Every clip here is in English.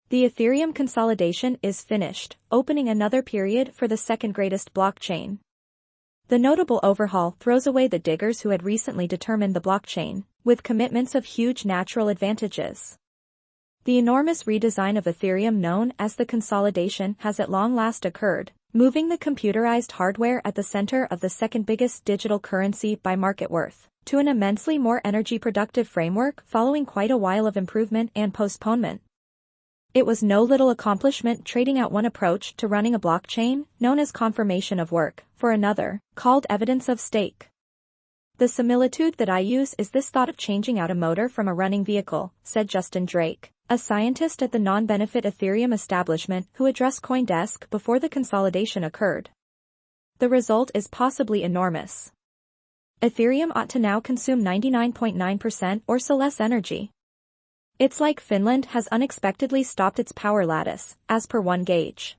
The Ethereum consolidation is finished, opening another period for the second greatest blockchain. The notable overhaul throws away the diggers who had recently determined the blockchain, with commitments of huge natural advantages. The enormous redesign of Ethereum known as the consolidation has at long last occurred, moving the computerized hardware at the center of the second biggest digital currency by market worth to an immensely more energy-productive framework following quite a while of improvement and postponement. It was no little accomplishment trading out one approach to running a blockchain, known as confirmation of work, for another, called evidence of stake. The similitude that I use is this thought of changing out a motor from a running vehicle, said Justin Drake, a scientist at the non-benefit Ethereum establishment who addressed CoinDesk before the consolidation occurred. The result is possibly enormous. Ethereum ought to now consume 99.9% or so less energy. It's like Finland has unexpectedly stopped its power lattice, as per one gauge.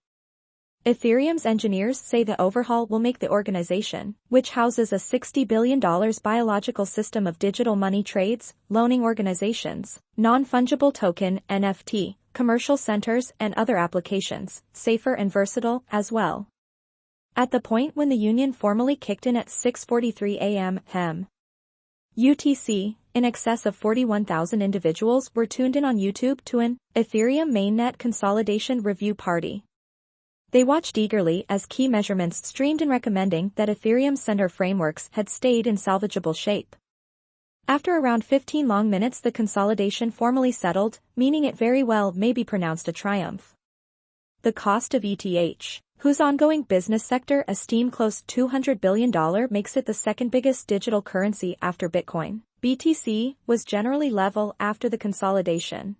Ethereum's engineers say the overhaul will make the organization, which houses a $60 billion biological system of digital money trades, loaning organizations, non-fungible token (NFT), commercial centers and other applications, safer and versatile as well. At the point when the union formally kicked in at 6:43 a.m. UTC, in excess of 41,000 individuals were tuned in on YouTube to an Ethereum mainnet consolidation review party. They watched eagerly as key measurements streamed in recommending that Ethereum's sender frameworks had stayed in salvageable shape. After around 15 long minutes the consolidation formally settled, meaning it very well may be pronounced a triumph. The cost of ETH, whose ongoing business sector esteem close $200 billion makes it the second biggest digital currency after Bitcoin, BTC, was generally level after the consolidation.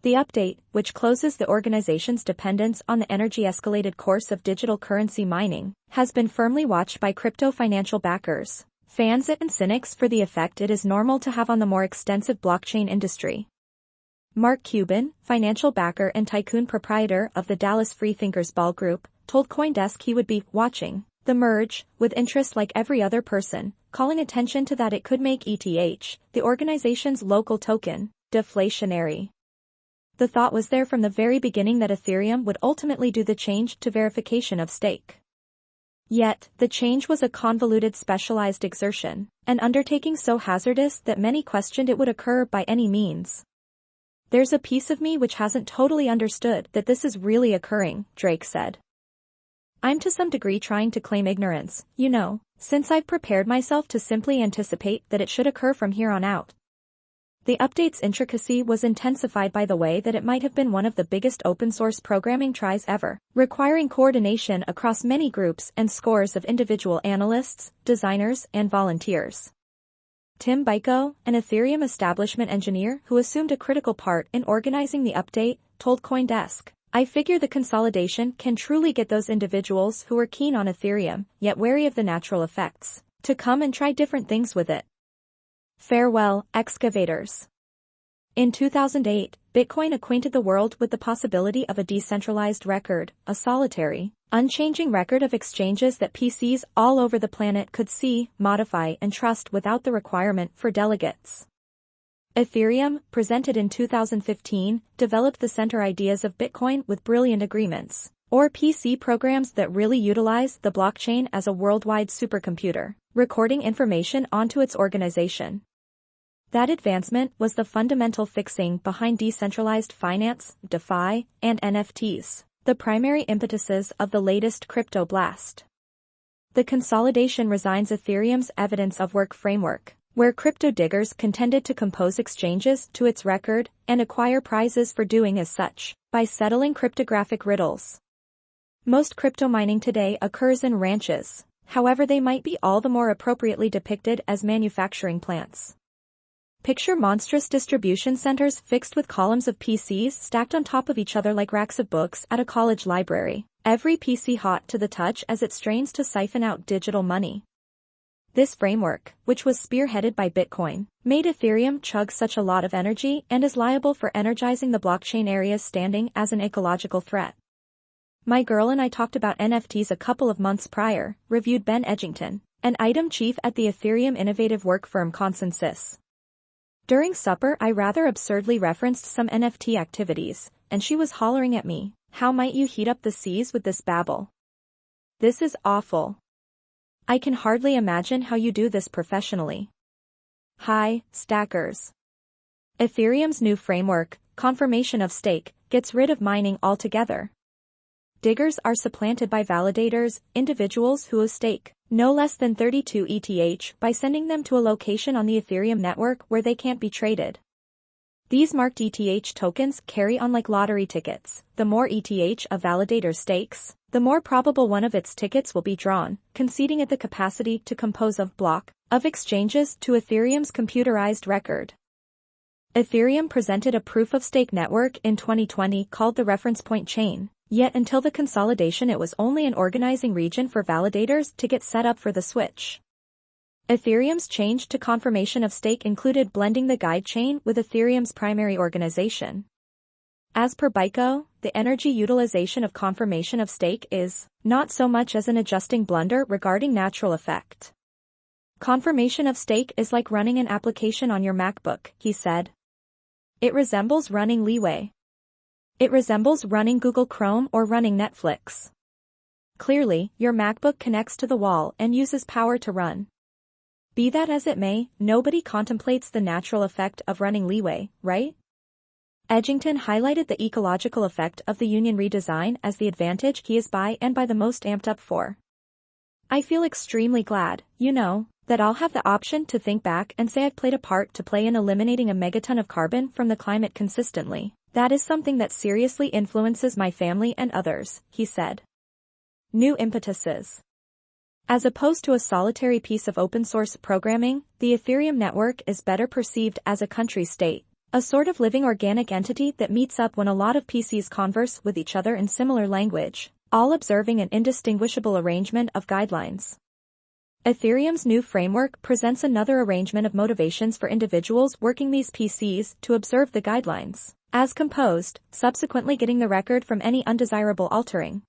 The update, which closes the organization's dependence on the energy-escalated course of digital currency mining, has been firmly watched by crypto financial backers, fans and cynics for the effect it is normal to have on the more extensive blockchain industry. Mark Cuban, financial backer and tycoon proprietor of the Dallas Freethinkers Ball Group, told CoinDesk he would be watching the merge with interest like every other person, calling attention to that it could make ETH, the organization's local token, deflationary. The thought was there from the very beginning that Ethereum would ultimately do the change to verification of stake. Yet, the change was a convoluted specialized exertion, an undertaking so hazardous that many questioned it would occur by any means. There's a piece of me which hasn't totally understood that this is really occurring, Drake said. I'm to some degree trying to claim ignorance, since I've prepared myself to simply anticipate that it should occur from here on out. The update's intricacy was intensified by the way that it might have been one of the biggest open-source programming tries ever, requiring coordination across many groups and scores of individual analysts, designers, and volunteers. Tim Byko, an Ethereum establishment engineer who assumed a critical part in organizing the update, told CoinDesk, I figure the consolidation can truly get those individuals who are keen on Ethereum, yet wary of the natural effects, to come and try different things with it. Farewell, excavators. In 2008, Bitcoin acquainted the world with the possibility of a decentralized record, a solitary, unchanging record of exchanges that PCs all over the planet could see, modify and trust without the requirement for delegates. Ethereum, presented in 2015, developed the center ideas of Bitcoin with brilliant agreements, or PC programs that really utilize the blockchain as a worldwide supercomputer, recording information onto its organization. That advancement was the fundamental fixing behind decentralized finance, DeFi, and NFTs, the primary impetuses of the latest crypto blast. The consolidation resigns Ethereum's evidence of work framework, where crypto diggers contended to compose exchanges to its record and acquire prizes for doing as such, by settling cryptographic riddles. Most crypto mining today occurs in ranches, however they might be all the more appropriately depicted as manufacturing plants. Picture monstrous distribution centers fixed with columns of PCs stacked on top of each other like racks of books at a college library, every PC hot to the touch as it strains to siphon out digital money. This framework, which was spearheaded by Bitcoin, made Ethereum chug such a lot of energy and is liable for energizing the blockchain area's standing as an ecological threat. My girl and I talked about NFTs a couple of months prior, reviewed Ben Edgington, an item chief at the Ethereum innovative work firm Consensus. During supper I rather absurdly referenced some NFT activities, and she was hollering at me, "How might you heat up the seas with this babble? This is awful. I can hardly imagine how you do this professionally." Hi, stackers. Ethereum's new framework, confirmation of stake, gets rid of mining altogether. Diggers are supplanted by validators, individuals who stake no less than 32 ETH by sending them to a location on the Ethereum network where they can't be traded. These marked ETH tokens carry on like lottery tickets. The more ETH a validator stakes, the more probable one of its tickets will be drawn, conceding it the capacity to compose of block of exchanges to Ethereum's computerized record. Ethereum presented a proof-of-stake network in 2020 called the reference point chain, yet until the consolidation it was only an organizing region for validators to get set up for the switch. Ethereum's change to confirmation of stake included blending the guide chain with Ethereum's primary organization. As per BICO, the energy utilization of confirmation of stake is not so much as an adjusting blunder regarding natural effect. Confirmation of stake is like running an application on your MacBook, he said. It resembles running Leeway. It resembles running Google Chrome or running Netflix. Clearly, your MacBook connects to the wall and uses power to run. Be that as it may, nobody contemplates the natural effect of running Leeway, right? Edgington highlighted the ecological effect of the union redesign as the advantage he is by the most amped up for. "I feel extremely glad, that I'll have the option to think back and say I've played a part to play in eliminating a megaton of carbon from the climate consistently. That is something that seriously influences my family and others," he said. New impetuses. As opposed to a solitary piece of open-source programming, the Ethereum network is better perceived as a country-state, a sort of living organic entity that meets up when a lot of PCs converse with each other in similar language, all observing an indistinguishable arrangement of guidelines. Ethereum's new framework presents another arrangement of motivations for individuals working these PCs to observe the guidelines, as composed, subsequently getting the record from any undesirable altering.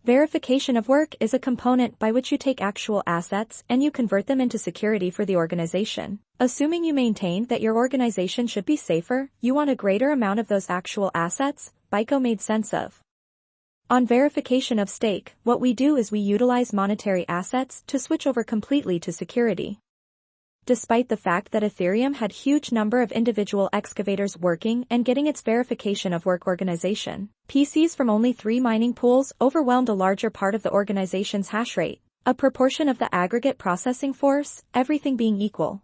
Verification of work is a component by which you take actual assets and you convert them into security for the organization. Assuming you maintain that your organization should be safer, you want a greater amount of those actual assets, BICO made sense of. On verification of stake, what we do is we utilize monetary assets to switch over completely to security. Despite the fact that Ethereum had huge number of individual excavators working and getting its verification of work organization, PCs from only 3 mining pools overwhelmed a larger part of the organization's hash rate, a proportion of the aggregate processing force, everything being equal.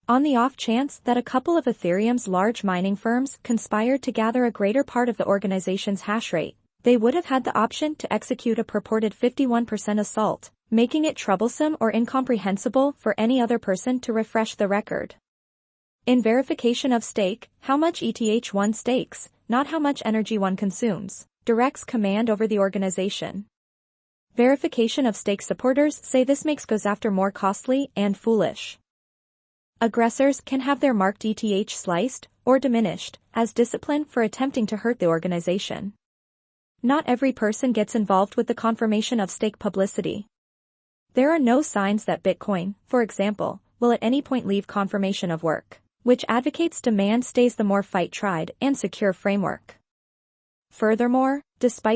On the off chance that a couple of Ethereum's large mining firms conspired to gather a greater part of the organization's hash rate, they would have had the option to execute a purported 51% assault, making it troublesome or incomprehensible for any other person to refresh the record. In verification of stake, how much ETH one stakes, not how much energy one consumes, directs command over the organization. Verification of stake supporters say this goes after more costly and foolish. Aggressors can have their marked ETH sliced or diminished as discipline for attempting to hurt the organization. Not every person gets involved with the confirmation of stake publicity. There are no signs that Bitcoin, for example, will at any point leave confirmation of work, which advocates demand stays the more fight tried and secure framework. Furthermore, despite